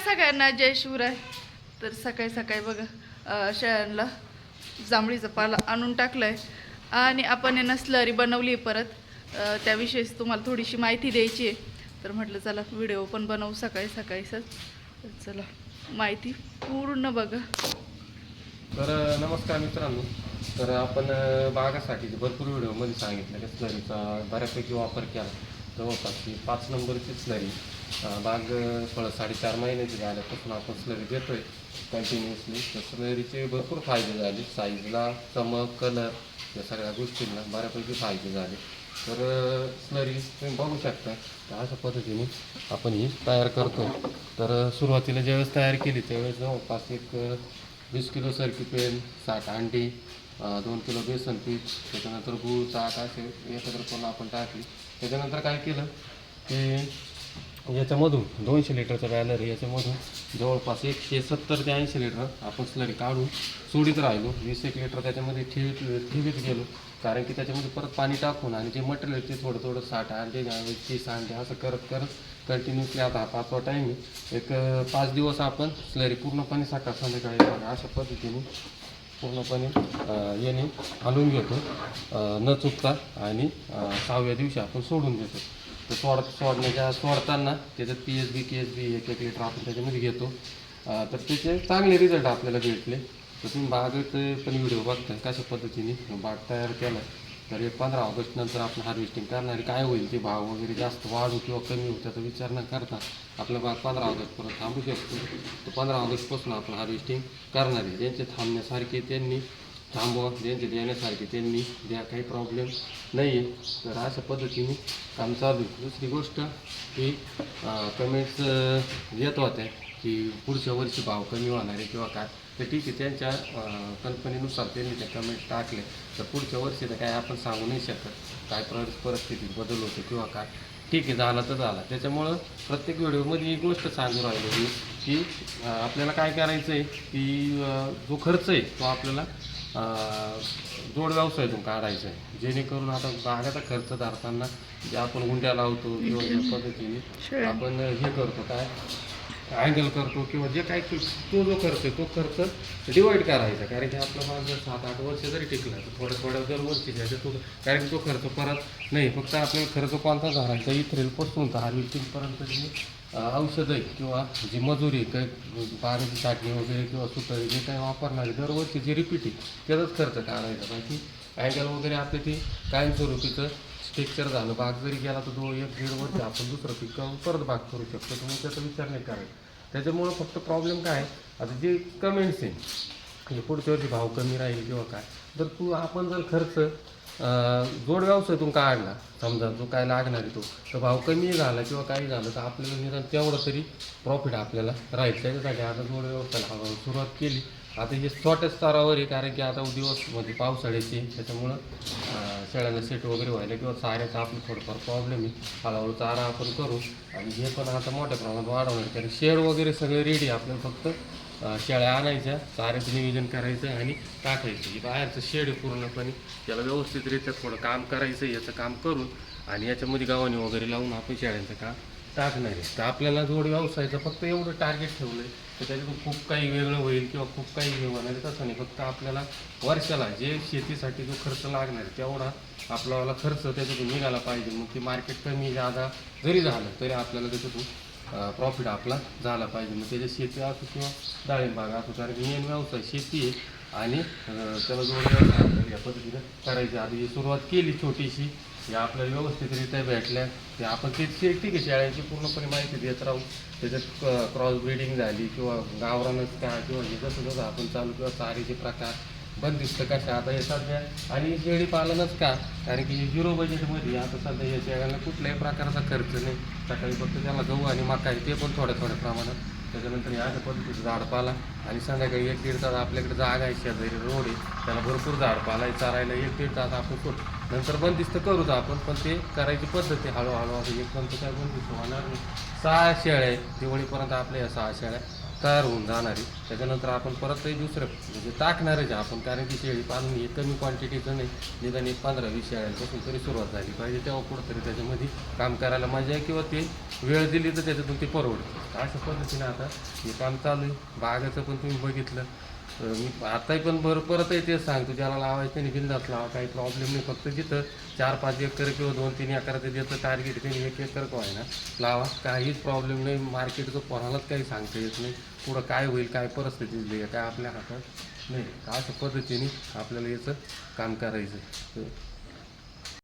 सगळ्यांना जय शिवराय. तर सकाळी सकाळी बघा शेळ्यांना जांभळीचा पाला आणून टाकलाय आणि आपण यांना स्लरी बनवली परत. त्याविषयीच तुम्हाला थोडीशी माहिती द्यायची आहे. तर म्हटलं चला व्हिडिओ पण बनवू सकाळी सकाळीच. तर चला माहिती पूर्ण बघा. तर नमस्कार मित्रांनो. तर आपण बागासाठी भरपूर व्हिडिओमध्ये सांगितलं की स्लरीचा बऱ्यापैकी वापर केला. जवळपास की 5 नंबरची स्लरी बाग 3.5 महिन्याची झाल्यापासून आपण स्लरी देतोय कंटिन्युअसली. तर स्लरीचे भरपूर फायदे झाले. साईजला, चमक, कलर या सगळ्या गोष्टींना बऱ्यापैकी फायदे झाले. तर स्लरी तुम्ही बघू शकता तर अशा पद्धतीने आपण ही तयार करतो. तर सुरुवातीला ज्यावेळेस तयार केली त्यावेळेस जवळपास एक 20 किलो सरकी पेन, 60 अंडी, 2 किलो बेसन पीठ, त्याच्यानंतर गूळ, ताक असे एकत्र करून आपण टाकली. त्याच्यानंतर काय केलं की याच्यामधून 200 लिटरचं बॅनर आहे, याच्यामधून जवळपास 170 ते 80 लिटर आपण स्लरी काढून सोडीत राहिलो. 20-1 लिटर त्याच्यामध्ये ठेवीत गेलो, कारण की त्याच्यामध्ये परत पाणी टाकून आणि जे मटेरियल ते थोडं थोडं 60 अंडे 30 अंडे असं करत करत कंटिन्युअसली आता हा 5वा टाईम आहे. एक 5 दिवस आपण स्लरी पूर्णपणे सकाळ संध्याकाळी अशा पद्धतीने पूर्णपणे याने हलवून घेतो न चुकता. आणि 6व्या दिवशी आपण सोडून देतो. तर सोडताना त्याच्यात PSB KSB 1-1 लिटर आपण त्याच्यामध्ये घेतो. तर त्याचे चांगले रिझल्ट आपल्याला भेटले. तर तुम्ही बागेत पण व्हिडिओ बघताय कशा पद्धतीने बाग तयार केला. तर 15 ऑगस्ट नंतर आपण हार्वेस्टिंग करणारे काय होईल ते भाव वगैरे जास्त वाढू किंवा कमी होऊ त्याचा विचार न करता आपला बाग 15 ऑगस्टपर्यंत थांबू शकतो. तर 15 ऑगस्टपासून आपण हार्वेस्टिंग करणार आहे. ज्यांचे थांबण्यासारखे त्यांनी थांबवा, ज्यांचे देण्यासारखे त्यांनी द्या, काही प्रॉब्लेम नाही आहे. तर अशा पद्धतीने काम चालू आहे. दुसरी गोष्ट की कमेंट्स येत होत्या की पुढच्या वर्षी भाव कमी होणार आहे किंवा काय. तर ठीक आहे, त्यांच्या कल्पनेनुसार त्यांनी त्या कमेंट टाकले. तर पुढच्या वर्षी तर काय आपण सांगू नाही शकत काय परिस्थितीत बदल होतो किंवा काय. ठीक आहे, झाला तर झाला. त्याच्यामुळं प्रत्येक व्हिडिओमध्ये एक गोष्ट सांगू राहिलो की आपल्याला काय करायचं आहे की जो खर्च आहे तो आपल्याला जोड व्यवसायातून काढायचा आहे. जेणेकरून आता बागाचा खर्च धरताना जे आपण गुंड्या लावतो किंवा ज्या पद्धतीने आपण हे करतो काय अँगल करतो किंवा जे काय तो जो खर्च आहे तो खर्च डिवाईड करायचा. कारण की आपला बाग जर 7-8 वर्ष जरी टिकला तर थोड्या दरवर्षी द्यायचा तो. कारण की तो खर्च परत नाही, फक्त आपल्याला खर्च कोणता धरायचा इथरेलपासून तर हार्वेस्टिंगपर्यंत जी औषधं आहे किंवा जी मजुरी काही पाण्याची टाकणी वगैरे किंवा सुतारी जे काही वापरणारे दरवर्षी जे रिपीट आहे त्याचाच खर्च काढायचा. बाकी अँगल वगैरे आपले ते कायमस्वरूपीचं स्ट्रक्चर झालं. बाग जरी गेला तर 1-1.5 वर्ष आपण दुसरं पीक परत बाग करू शकतो. तर मग त्याचा विचार नाही करायचा. त्याच्यामुळं फक्त प्रॉब्लेम काय आहे, आता जे कमेंट्स आहे हे पुढच्या वर्षी भाव कमी राहील किंवा काय. तर आपण जर खर्च जोड व्यवसायातून काढला, समजा जो काय लागणार आहे तो, तर भाव कमी झाला किंवा काही झालं तर आपल्याला निदान तेवढं तरी प्रॉफिट आपल्याला राहील. त्याच्यासाठी आता जोड व्यवसायाला हळूहळू सुरुवात केली. आता हे छोट्या स्तरावर आहे, कारण की आता दिवस म्हणजे पावसाळ्याचे त्याच्यामुळं शेळ्यांना सेट वगैरे व्हायला किंवा चाऱ्याचा आपलं थोडंफार प्रॉब्लेम आहे. हळूहळू चारा आपण करू आणि हे पण आता मोठ्या प्रमाणात वाढवणार. कारण शेड वगैरे सगळे रेडी, आपल्याला फक्त शेळ्या आणायच्या, चाऱ्याचं नियोजन करायचं आणि टाकायचं. हे बाहेरचं शेड पूर्णपणे त्याला व्यवस्थितरित्या थोडं काम करायचं, याचं काम करून आणि याच्यामध्ये गव्हाणी वगैरे लावून आपण शेळ्यांचं काम टाकणार आहे. तर आपल्याला जोड व्यवसायाचं फक्त एवढं टार्गेट ठेवलं आहे तर त्याच्यातून खूप काही वेगळं होईल किंवा खूप काही हे होणार आहे तसं नाही. फक्त आपल्याला वर्षाला जे शेतीसाठी जो खर्च लागणार आहे तेवढा आपल्याला खर्च त्याच्यातून निघाला पाहिजे. मग ते मार्केट कमी जादा जरी झालं तरी आपल्याला त्याच्यातून प्रॉफिट आपला झाला पाहिजे. मग त्याच्या शेती असो किंवा डाळिंबाग असो, कारण मेन व्यवसाय शेती आहे आणि त्याला जोड व्यवसाय या पद्धतीनं करायची. आधी जी सुरुवात केली छोटीशी, या आपल्याला व्यवस्थितरित्या भेटल्या ते आपण ते ठीक आहे शेळ्यांची पूर्णपणे माहिती देत राहू. त्याच्यात क्रॉस ब्रीडिंग झाली किंवा गावरानच का किंवा हे जसं आपण चालू किंवा चारीचे प्रकार बंदिस्त कशा आता हे सध्या आणि शेळी पालनच का, कारण की 0 बजेटमध्ये आता सध्या या शेळ्यांना कुठल्याही प्रकारचा खर्च नाही. सकाळी फक्त त्याला गहू आणि मका आहे ते पण थोड्या प्रमाणात. त्याच्यानंतर या अशा पद्धतीचं झाडपाला आणि संध्याकाळी 1-1.5 तास आपल्याकडे जागा आहे, शेजारी रोड आहे, त्याला भरपूर झाडपाला आहे, चारायला 1-1.5 तास आपण सोड. नंतर बंदिस्त करूच आपण, पण ते करायची पद्धत आहे हळूहळू. आता एकदम तर काय बंदिस्त होणार नाही. 6 शेळ्या आहेत दिवाळीपर्यंत आपल्या या 6 शेळ्या तयार होऊन जाणार आहे. त्याच्यानंतर आपण परतही दुसरं म्हणजे टाकणारच आहे आपण, कारण की शेळी पालन हे कमी क्वांटिटीचं नाही, निदान एक 15-20 शेळ्यांपासून तरी सुरुवात झाली पाहिजे, तेव्हा कुठंतरी त्याच्यामध्ये काम करायला मजा आहे किंवा ते वेळ दिली तर त्याच्यातून ते परवडतं. अशा पद्धतीने आता हे काम चालू आहे. बागाचं पण तुम्ही बघितलं. मी आताही पण परतही तेच सांगतो, ज्याला लावायचं त्यांनी बिंदास लावा, काही प्रॉब्लेम नाही. फक्त जिथं 4-5 एकर किंवा 2-3 एकराचं ज्याचं टार्गेट त्यांनी 1 एकर का आहे ना लावा, काहीच प्रॉब्लेम नाही. मार्केटचं कोणालाच काही सांगता येत नाही, पुढं काय होईल, काय परिस्थिती येईल, काय आपल्या हातात नाही. अशा पद्धतीने आपल्याला याचं काम करायचं.